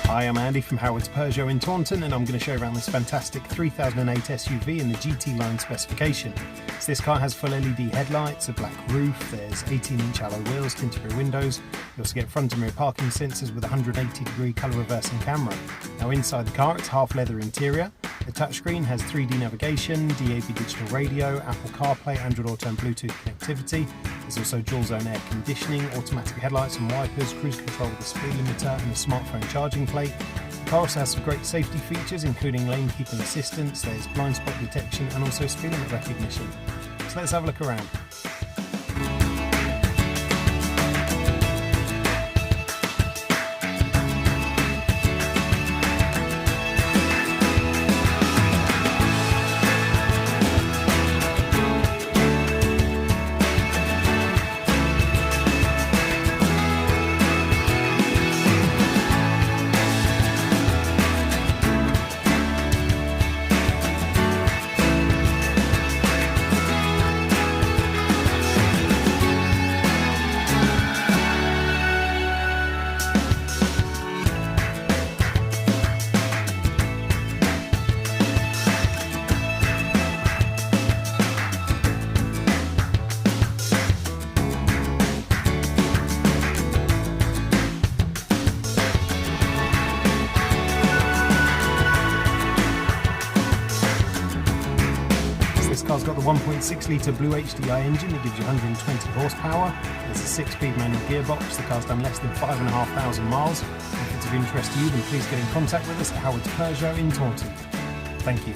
Hi, I'm Andy from Howard's Peugeot in Taunton, and I'm going to show you around this fantastic 3008 SUV in the GT line specification. So this car has full LED headlights, a black roof, there's 18-inch alloy wheels, tinted rear windows. You also get front and rear parking sensors with a 180-degree colour reversing camera. Now inside the car, it's half leather interior. The touchscreen has 3D navigation, DAB digital radio, Apple CarPlay, Android Auto and Bluetooth connectivity. There's also dual zone air conditioning, automatic headlights and wipers, cruise control with a speed limiter and a smartphone charging plate. The car also has some great safety features including lane keeping assistance, there's blind spot detection and also speed limit recognition. So let's have a look around. This car's got the 1.6 litre Blue HDI engine that gives you 120 horsepower. There's a 6-speed manual gearbox. The car's done less than 5,500 miles. If it's of interest to you, then please get in contact with us at Howard's Peugeot in Taunton. Thank you.